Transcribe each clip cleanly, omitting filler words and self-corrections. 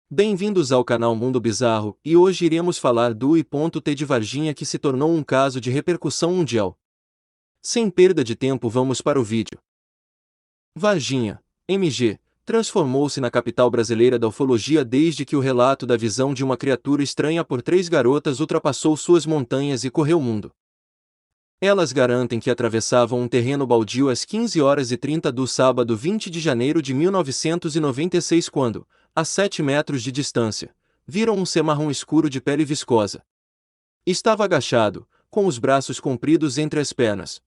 Bem-vindos ao canal Mundo Bizarro, e hoje iremos falar do I.T de Varginha, que se tornou um caso de repercussão mundial. Sem perda de tempo, vamos para o vídeo. Varginha, MG, transformou-se na capital brasileira da ufologia desde que o relato da visão de uma criatura estranha por 3 garotas ultrapassou suas montanhas e correu o mundo. Elas garantem que atravessavam um terreno baldio às 15h30 do sábado 20 de janeiro de 1996 quando, a 7 metros de distância, viram um ser marrom escuro de pele viscosa. Estava agachado, com os braços compridos entre as pernas.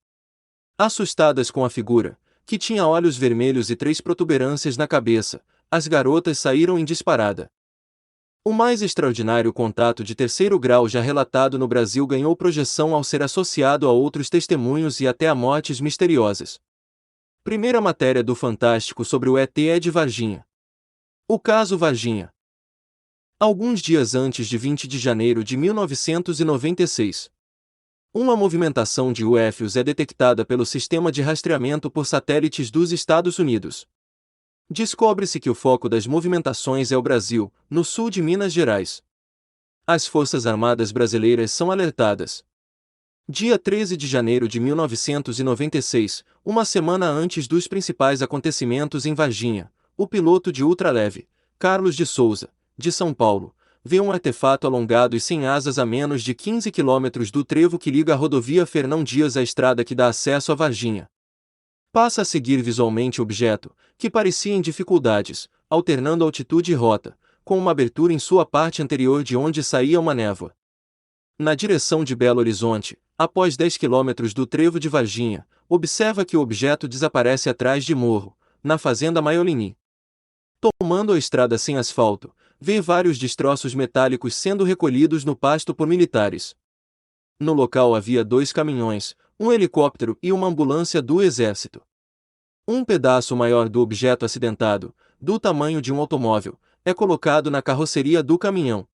Assustadas com a figura, que tinha olhos vermelhos e 3 protuberâncias na cabeça, as garotas saíram em disparada. O mais extraordinário contato de terceiro grau já relatado no Brasil ganhou projeção ao ser associado a outros testemunhos e até a mortes misteriosas. Primeira matéria do Fantástico sobre o ET é de Varginha. O caso Varginha. Alguns dias antes de 20 de janeiro de 1996, uma movimentação de UFOs é detectada pelo Sistema de Rastreamento por Satélites dos Estados Unidos. Descobre-se que o foco das movimentações é o Brasil, no sul de Minas Gerais. As Forças Armadas brasileiras são alertadas. Dia 13 de janeiro de 1996, uma semana antes dos principais acontecimentos em Varginha, o piloto de ultraleve, Carlos de Souza, de São Paulo, vê um artefato alongado e sem asas a menos de 15 quilômetros do trevo que liga a rodovia Fernão Dias à estrada que dá acesso a Varginha. Passa a seguir visualmente o objeto, que parecia em dificuldades, alternando altitude e rota, com uma abertura em sua parte anterior de onde saía uma névoa. Na direção de Belo Horizonte, após 10 quilômetros do trevo de Varginha, observa que o objeto desaparece atrás de morro, na fazenda Maiolini. Tomando a estrada sem asfalto, vê vários destroços metálicos sendo recolhidos no pasto por militares. No local havia 2 caminhões, um helicóptero e uma ambulância do Exército. Um pedaço maior do objeto acidentado, do tamanho de um automóvel, é colocado na carroceria do caminhão.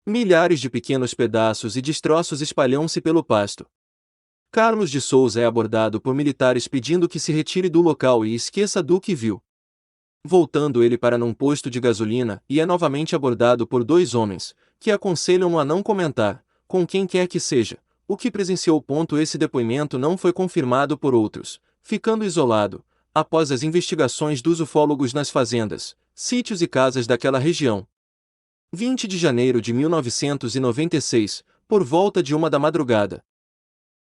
Milhares de pequenos pedaços e destroços espalham-se pelo pasto. Carlos de Souza é abordado por militares pedindo que se retire do local e esqueça do que viu. Voltando ele para num posto de gasolina e é novamente abordado por 2 homens, que aconselham-no a não comentar, com quem quer que seja, o que presenciou. Esse depoimento não foi confirmado por outros, ficando isolado, após as investigações dos ufólogos nas fazendas, sítios e casas daquela região. 20 de janeiro de 1996, por volta de 1 da madrugada.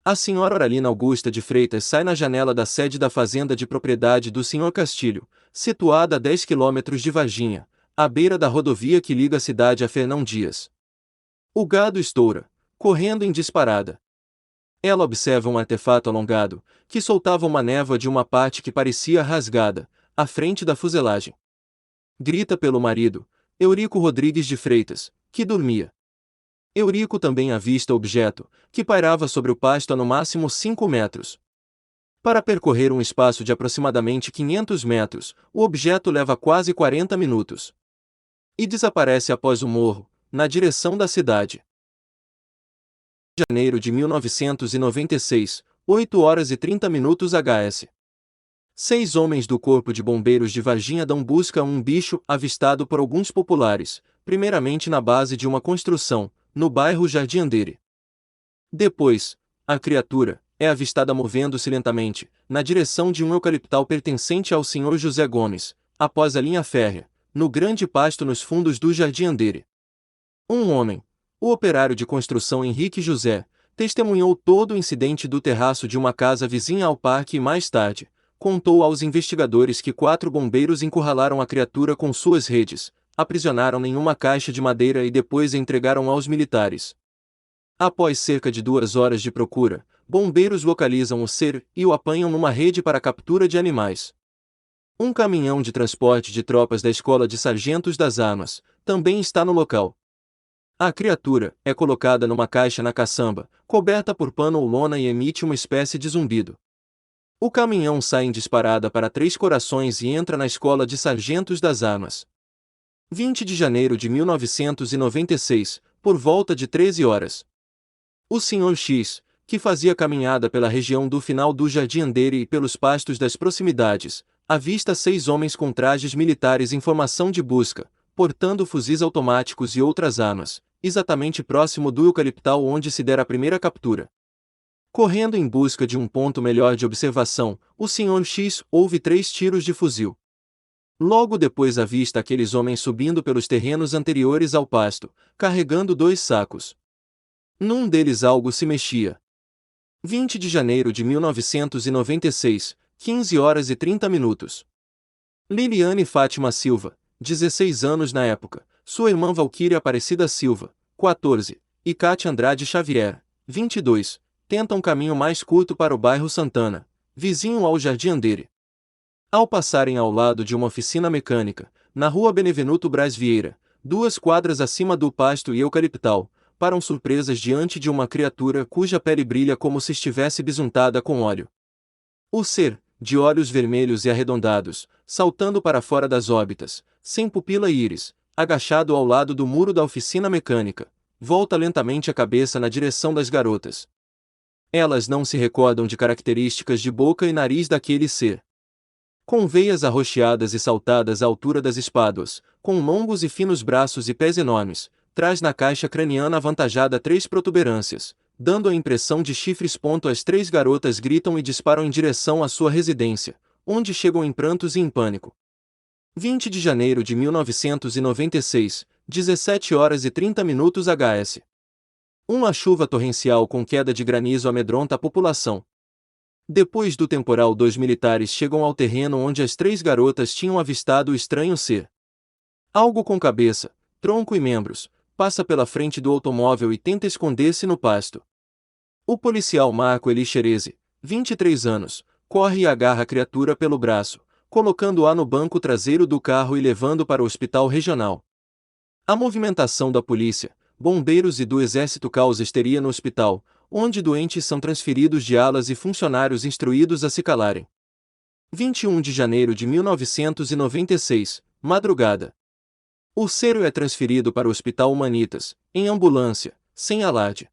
A senhora Auralina Augusta de Freitas sai na janela da sede da fazenda de propriedade do Sr. Castilho, situada a 10 quilômetros de Varginha, à beira da rodovia que liga a cidade a Fernão Dias. O gado estoura, correndo em disparada. Ela observa um artefato alongado, que soltava uma névoa de uma parte que parecia rasgada, à frente da fuselagem. Grita pelo marido, Eurico Rodrigues de Freitas, que dormia. Eurico também avista o objeto, que pairava sobre o pasto a no máximo 5 metros. Para percorrer um espaço de aproximadamente 500 metros, o objeto leva quase 40 minutos. E desaparece após o morro, na direção da cidade. Janeiro de 1996, 8h30 HS. 6 homens do Corpo de Bombeiros de Varginha dão busca a um bicho avistado por alguns populares, primeiramente na base de uma construção, no bairro Jardim Andere. Depois, a criatura é avistada movendo-se lentamente, na direção de um eucaliptal pertencente ao Sr. José Gomes, após a linha férrea, no grande pasto nos fundos do Jardim Andere. Um homem, o operário de construção Henrique José, testemunhou todo o incidente do terraço de uma casa vizinha ao parque e mais tarde, contou aos investigadores que 4 bombeiros encurralaram a criatura com suas redes, aprisionaram-na em uma caixa de madeira e depois a entregaram aos militares. Após cerca de 2 horas de procura, bombeiros localizam o ser e o apanham numa rede para captura de animais. Um caminhão de transporte de tropas da Escola de Sargentos das Armas também está no local. A criatura é colocada numa caixa na caçamba, coberta por pano ou lona e emite uma espécie de zumbido. O caminhão sai em disparada para 3 Corações e entra na Escola de Sargentos das Armas. 20 de janeiro de 1996, por volta de 13 horas. O Sr. X, que fazia caminhada pela região do final do Jardim Andere e pelos pastos das proximidades, avista 6 homens com trajes militares em formação de busca, portando fuzis automáticos e outras armas, exatamente próximo do eucaliptal onde se dera a primeira captura. Correndo em busca de um ponto melhor de observação, o Sr. X ouve 3 tiros de fuzil. Logo depois avista aqueles homens subindo pelos terrenos anteriores ao pasto, carregando 2 sacos. Num deles algo se mexia. 20 de janeiro de 1996, 15 horas e 30 minutos. Liliane Fátima Silva, 16 anos na época, sua irmã Valquíria Aparecida Silva, 14, e Cátia Andrade Xavier, 22, tentam um caminho mais curto para o bairro Santana, vizinho ao Jardim Andere. Ao passarem ao lado de uma oficina mecânica, na rua Benevenuto Braz Vieira, 2 quadras acima do pasto e eucaliptal, param surpresas diante de uma criatura cuja pele brilha como se estivesse bisuntada com óleo. O ser, de olhos vermelhos e arredondados, saltando para fora das órbitas, sem pupila e íris, agachado ao lado do muro da oficina mecânica, volta lentamente a cabeça na direção das garotas. Elas não se recordam de características de boca e nariz daquele ser. Com veias arroxeadas e saltadas à altura das espáduas, com longos e finos braços e pés enormes, traz na caixa craniana avantajada 3 protuberâncias, dando a impressão de chifres. As 3 garotas gritam e disparam em direção à sua residência, onde chegam em prantos e em pânico. 20 de janeiro de 1996, 17 horas e 30 minutos HS. Uma chuva torrencial com queda de granizo amedronta a população. Depois do temporal, 2 militares chegam ao terreno onde as 3 garotas tinham avistado o estranho ser. Algo com cabeça, tronco e membros, passa pela frente do automóvel e tenta esconder-se no pasto. O policial Marco Eli Xerezi, 23 anos, corre e agarra a criatura pelo braço, colocando-a no banco traseiro do carro e levando para o hospital regional. A movimentação da polícia, bombeiros e do exército causa histeria no hospital, onde doentes são transferidos de alas e funcionários instruídos a se calarem. 21 de janeiro de 1996, madrugada. O ser é transferido para o Hospital Humanitas, em ambulância, sem alarde.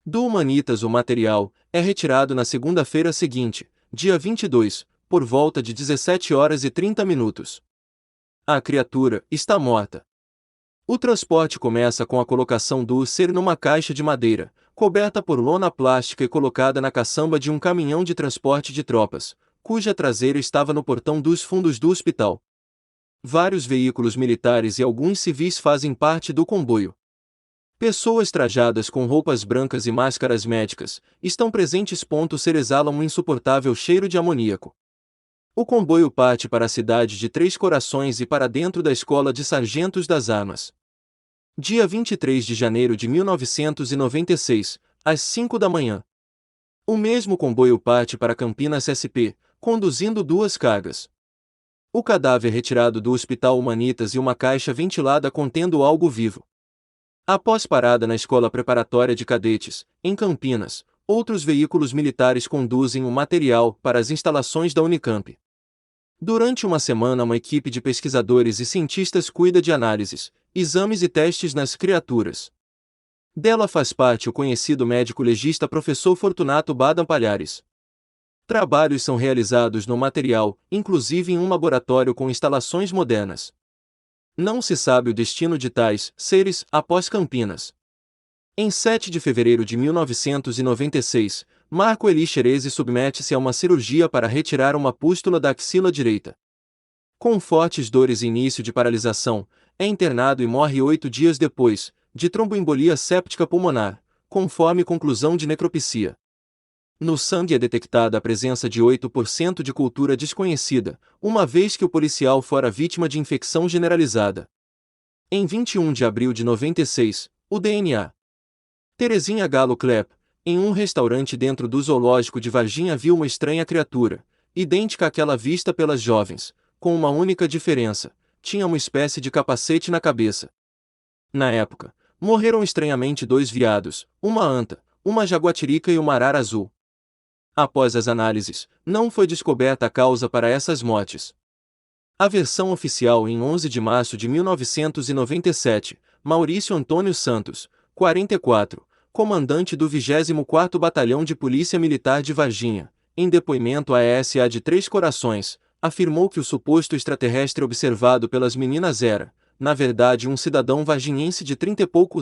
Do Humanitas o material é retirado na segunda-feira seguinte, dia 22, por volta de 17 horas e 30 minutos. A criatura está morta. O transporte começa com a colocação do ser numa caixa de madeira, coberta por lona plástica e colocada na caçamba de um caminhão de transporte de tropas, cuja traseira estava no portão dos fundos do hospital. Vários veículos militares e alguns civis fazem parte do comboio. Pessoas trajadas com roupas brancas e máscaras médicas estão presentes. O ser exala um insuportável cheiro de amoníaco. O comboio parte para a cidade de Três Corações e para dentro da Escola de Sargentos das Armas. Dia 23 de janeiro de 1996, às 5 da manhã. O mesmo comboio parte para Campinas SP, conduzindo 2 cargas. O cadáver retirado do Hospital Humanitas e uma caixa ventilada contendo algo vivo. Após parada na Escola Preparatória de Cadetes, em Campinas, outros veículos militares conduzem o material para as instalações da Unicamp. Durante uma semana, uma equipe de pesquisadores e cientistas cuida de análises, exames e testes nas criaturas. Dela faz parte o conhecido médico legista professor Fortunato Badam Palhares. Trabalhos são realizados no material, inclusive em um laboratório com instalações modernas. Não se sabe o destino de tais seres após Campinas. Em 7 de fevereiro de 1996, Marco Eli Xerezi submete-se a uma cirurgia para retirar uma pústula da axila direita. Com fortes dores e início de paralisação, é internado e morre 8 dias depois, de tromboembolia séptica pulmonar, conforme conclusão de necropsia. No sangue é detectada a presença de 8% de cultura desconhecida, uma vez que o policial fora vítima de infecção generalizada. Em 21 de abril de 96, o DNA. Terezinha Galo Klepp, em um restaurante dentro do zoológico de Varginha, viu uma estranha criatura, idêntica àquela vista pelas jovens, com uma única diferença: tinha uma espécie de capacete na cabeça. Na época, morreram estranhamente 2 veados, uma anta, uma jaguatirica e uma arara azul. Após as análises, não foi descoberta a causa para essas mortes. A versão oficial em 11 de março de 1997, Maurício Antônio Santos, 44, comandante do 24º Batalhão de Polícia Militar de Varginha, em depoimento à ESA de Três Corações, afirmou que o suposto extraterrestre observado pelas meninas era, na verdade um cidadão varginhense de 30 e poucos